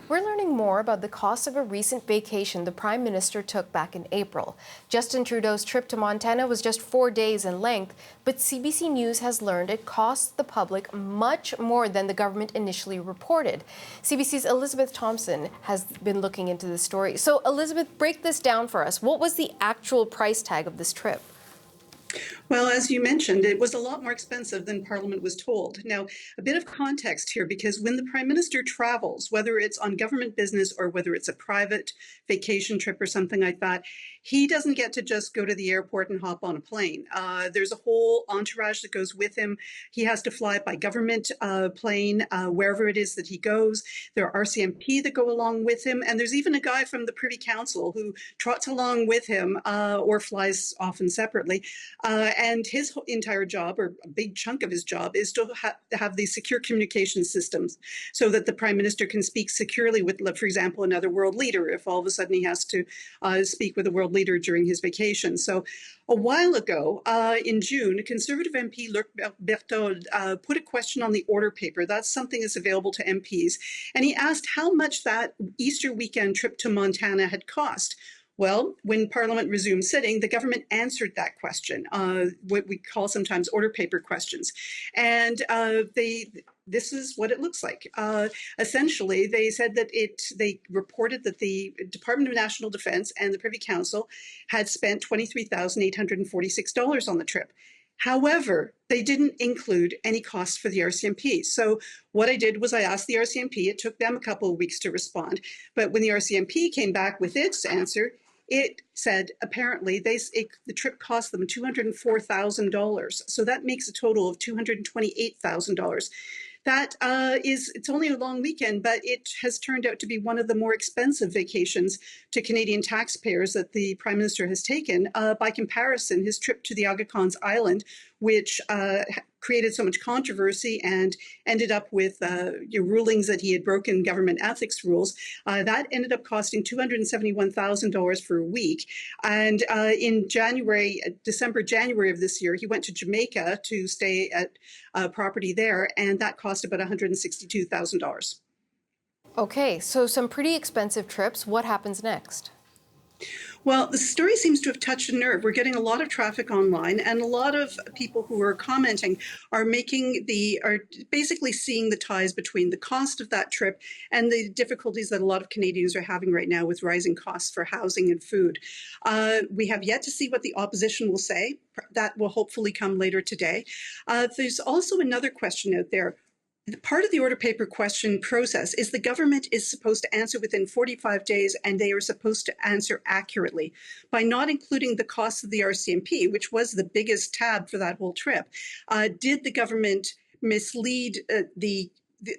We're learning more about the cost of a recent vacation the Prime Minister took back in April. Justin Trudeau's trip to Montana was just 4 days in length, but CBC News has learned it costs the public much more than the government initially reported. CBC's Elizabeth Thompson has been looking into this story. So, Elizabeth, break this down for us. What was the actual price tag of this trip? Well, as you mentioned, it was a lot more expensive than Parliament was told. Now, a bit of context here, because when the Prime Minister travels, whether it's on government business or whether it's a private vacation trip or something like that, he doesn't get to just go to the airport and hop on a plane. There's a whole entourage that goes with him. He has to fly by government plane wherever it is that he goes. There are RCMP that go along with him, and there's even a guy from the Privy Council who trots along with him or flies often separately. And his entire job, or a big chunk of his job, is to have these secure communication systems so that the Prime Minister can speak securely with, for example, another world leader if all of a sudden he has to speak with a world leader during his vacation. So a while ago, in June, Conservative MP Luc Berthold put a question on the order paper. That's something that's available to MPs. And he asked how much that Easter weekend trip to Montana had cost. Well, when Parliament resumed sitting, the government answered that question, what we call sometimes order paper questions. And this is what it looks like. Essentially, they said that they reported that the Department of National Defence and the Privy Council had spent $23,846 on the trip. However, they didn't include any costs for the RCMP. So what I did was I asked the RCMP. It took them a couple of weeks to respond. But when the RCMP came back with its answer, it said apparently the trip cost them $204,000. So that makes a total of $228,000. That it's only a long weekend, but it has turned out to be one of the more expensive vacations to Canadian taxpayers that the Prime Minister has taken. By comparison, his trip to the Aga Khans Island, which created so much controversy and ended up with rulings that he had broken government ethics rules, that ended up costing $271,000 for a week. And in December, January of this year, he went to Jamaica to stay at a property there, and that cost about $162,000. Okay, so some pretty expensive trips. What happens next? Well, the story seems to have touched a nerve. We're getting a lot of traffic online, and a lot of people who are commenting are basically seeing the ties between the cost of that trip and the difficulties that a lot of Canadians are having right now with rising costs for housing and food. We have yet to see what the opposition will say. That will hopefully come later today. There's also another question out there. Part of the order paper question process is the government is supposed to answer within 45 days, and they are supposed to answer accurately. By not including the cost of the RCMP, which was the biggest tab for that whole trip, did the government mislead the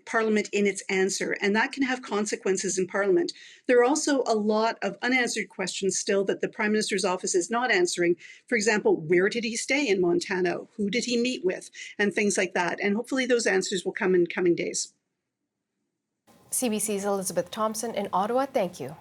Parliament in its answer? And that can have consequences in Parliament. There are also a lot of unanswered questions still that the Prime Minister's office is not answering. For example, where did he stay in Montana? Who did he meet with? And things like that. And hopefully those answers will come in coming days. CBC's Elizabeth Thompson in Ottawa, thank you.